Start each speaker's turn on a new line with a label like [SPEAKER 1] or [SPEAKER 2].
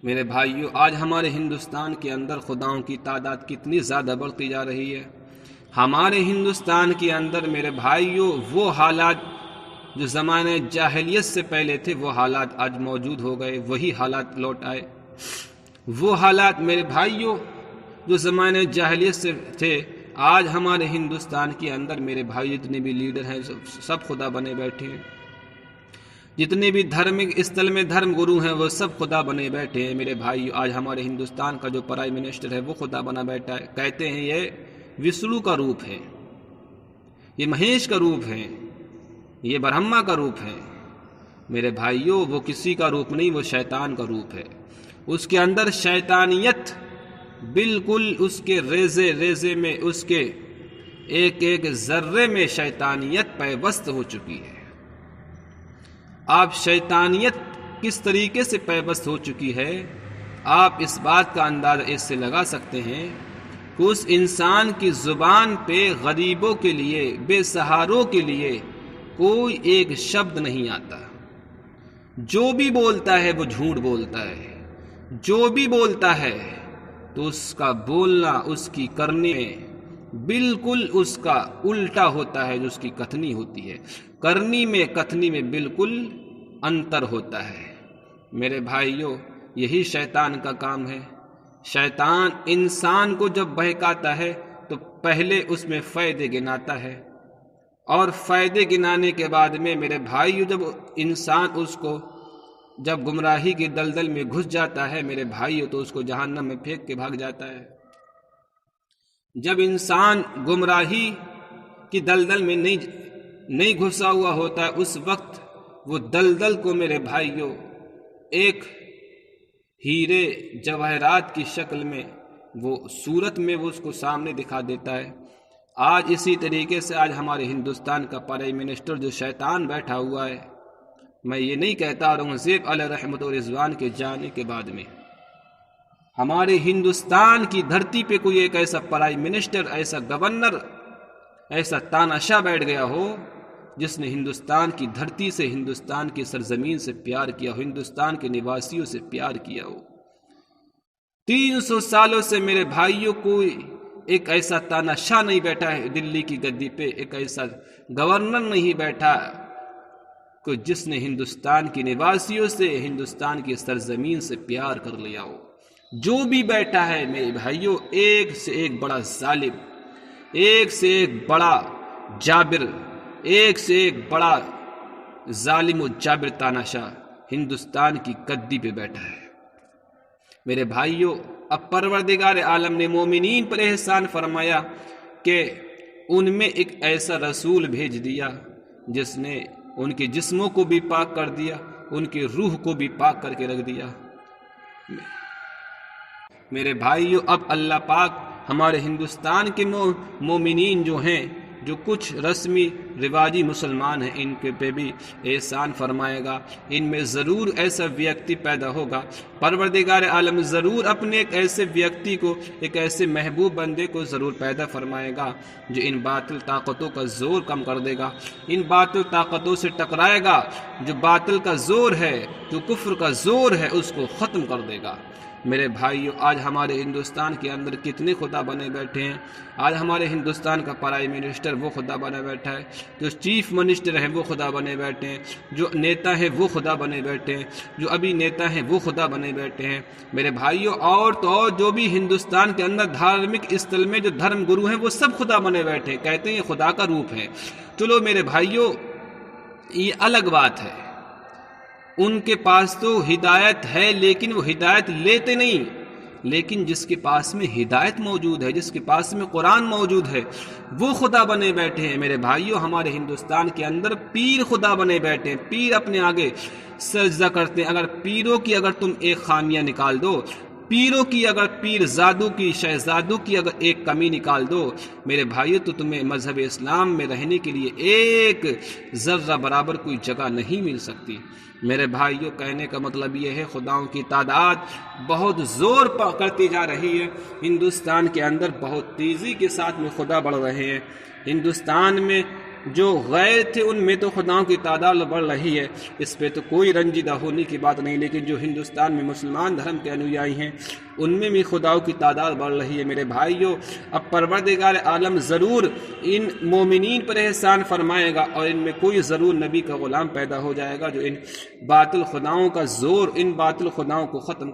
[SPEAKER 1] میرے بھائیوں، آج ہمارے ہندوستان کے اندر خداؤں کی تعداد کتنی زیادہ بڑھتی جا رہی ہے۔ ہمارے ہندوستان کے اندر میرے بھائیوں وہ حالات جو زمانے جاہلیت سے پہلے تھے وہ حالات آج موجود ہو گئے، وہی حالات لوٹ آئے۔ وہ حالات میرے بھائیوں جو زمانے جاہلیت سے تھے، آج ہمارے ہندوستان کے اندر میرے بھائی جتنے بھی لیڈر ہیں سب خدا بنے بیٹھے ہیں۔ جتنے بھی دھرمک استل میں دھرم گرو ہیں وہ سب خدا بنے بیٹھے ہیں۔ میرے بھائی، آج ہمارے ہندوستان کا جو پرائم منسٹر ہے وہ خدا بنا بیٹھا ہے۔ کہتے ہیں یہ وشنو کا روپ ہے، یہ مہیش کا روپ ہے، یہ برہما کا روپ ہے۔ میرے بھائیوں، وہ کسی کا روپ نہیں، وہ شیطان کا روپ ہے۔ اس کے اندر شیطانیت بالکل اس کے ریزے ریزے میں، اس کے ایک ایک ذرے میں شیطانیت پیوست ہو چکی ہے۔ آپ شیطانیت کس طریقے سے پیوست ہو چکی ہے، آپ اس بات کا اندازہ اس سے لگا سکتے ہیں کہ اس انسان کی زبان پہ غریبوں کے لیے، بے سہاروں کے لیے کوئی ایک شبد نہیں آتا۔ جو بھی بولتا ہے وہ جھوٹ بولتا ہے، جو بھی بولتا ہے تو اس کا بولنا، اس کی کرنے میں بالکل اس کا الٹا ہوتا ہے جو اس کی کتھنی ہوتی ہے۔ کرنی میں کتھنی میں بالکل انتر ہوتا ہے۔ میرے بھائیوں، یہی شیطان کا کام ہے۔ شیطان انسان کو جب بہکاتا ہے تو پہلے اس میں فائدے گناتا ہے، اور فائدے گنانے کے بعد میں میرے بھائیوں جب انسان اس کو جب گمراہی کی دلدل میں گھس جاتا ہے میرے بھائیوں تو اس کو جہنم میں پھینک کے بھاگ جاتا ہے۔ جب انسان گمراہی کی دلدل میں نہیں گھسا ہوا ہوتا ہے، اس وقت وہ دلدل کو میرے بھائیوں ایک ہیرے جواہرات کی شکل میں، وہ صورت میں وہ اس کو سامنے دکھا دیتا ہے۔ آج اسی طریقے سے آج ہمارے ہندوستان کا پرائم منسٹر جو شیطان بیٹھا ہوا ہے، میں یہ نہیں کہتا اورنگزیب علیہ رحمت و رضوان کے جانے کے بعد میں ہمارے ہندوستان کی دھرتی پہ کوئی ایک ایسا پرائم منسٹر، ایسا گورنر، ایسا تاناشاہ بیٹھ گیا ہو جس نے ہندوستان کی دھرتی سے، ہندوستان کی سرزمین سے پیار کیا ہو، ہندوستان کے نواسیوں سے پیار کیا ہو۔ 300 سالوں سے میرے بھائیوں کوئی ایک ایسا تاناشاہ نہیں بیٹھا ہے دلی کی گدی پہ، ایک ایسا گورنر نہیں بیٹھا کہ جس نے ہندوستان کی نواسیوں سے، ہندوستان کی سرزمین سے پیار کر لیا ہو۔ جو بھی بیٹھا ہے میرے بھائیوں، ایک سے ایک بڑا ظالم، ایک سے ایک بڑا جابر، ایک سے ایک بڑا ظالم و جابر تاناشاہ ہندوستان کی گدی پہ بیٹھا ہے۔ میرے بھائیوں، اب پروردگار عالم نے مومنین پر احسان فرمایا کہ ان میں ایک ایسا رسول بھیج دیا جس نے ان کے جسموں کو بھی پاک کر دیا، ان کی روح کو بھی پاک کر کے رکھ دیا۔ میرے بھائیوں، اب اللہ پاک ہمارے ہندوستان کے مومنین جو ہیں، جو کچھ رسمی رواجی مسلمان ہیں، ان کے پہ بھی احسان فرمائے گا۔ ان میں ضرور ایسا ویکتی پیدا ہوگا، پروردگار عالم ضرور اپنے ایک ایسے ویکتی کو، ایک ایسے محبوب بندے کو ضرور پیدا فرمائے گا جو ان باطل طاقتوں کا زور کم کر دے گا، ان باطل طاقتوں سے ٹکرائے گا، جو باطل کا زور ہے، جو کفر کا زور ہے، اس کو ختم کر دے گا۔ میرے بھائیوں، آج ہمارے ہندوستان کے اندر کتنے خدا بنے بیٹھے ہیں۔ آج ہمارے ہندوستان کا پرائم منسٹر وہ خدا بنے بیٹھا ہے، جو چیف منسٹر ہے وہ خدا بنے بیٹھے ہیں، جو نیتا ہے وہ خدا بنے بیٹھے ہیں، جو ابھی نیتا ہیں وہ خدا بنے بیٹھے ہیں۔ میرے بھائیوں، اور تو اور جو بھی ہندوستان کے اندر دھارمک استل میں جو دھرم گرو ہیں وہ سب خدا بنے بیٹھے ہیں، کہتے ہیں یہ خدا کا روپ ہے۔ چلو میرے بھائیوں، یہ الگ بات ہے، ان کے پاس تو ہدایت ہے لیکن وہ ہدایت لیتے نہیں۔ لیکن جس کے پاس میں ہدایت موجود ہے، جس کے پاس میں قرآن موجود ہے، وہ خدا بنے بیٹھے ہیں۔ میرے بھائیوں، ہمارے ہندوستان کے اندر پیر خدا بنے بیٹھے ہیں، پیر اپنے آگے سجدہ کرتے ہیں۔ اگر پیروں کی اگر تم ایک خامیاں نکال دو، پیروں کی اگر پیر زادوں کی، شہزادوں کی اگر ایک کمی نکال دو میرے بھائیوں، تو تمہیں مذہب اسلام میں رہنے کے لیے ایک ذرہ برابر کوئی جگہ نہیں مل سکتی۔ میرے بھائیوں، کہنے کا مطلب یہ ہے خداؤں کی تعداد بہت زور کرتی جا رہی ہے۔ ہندوستان کے اندر بہت تیزی کے ساتھ میں خدا بڑھ رہے ہیں۔ ہندوستان میں جو غیر تھے ان میں تو خداؤں کی تعداد بڑھ رہی ہے، اس پہ تو کوئی رنجیدہ ہونے کی بات نہیں، لیکن جو ہندوستان میں مسلمان دھرم کے انویائی ہیں ان میں بھی خداؤں کی تعداد بڑھ رہی ہے۔ میرے بھائیوں، اب پروردگار عالم ضرور ان مومنین پر احسان فرمائے گا، اور ان میں کوئی ضرور نبی کا غلام پیدا ہو جائے گا جو ان باطل خداؤں کا زور، ان باطل خداؤں کو ختم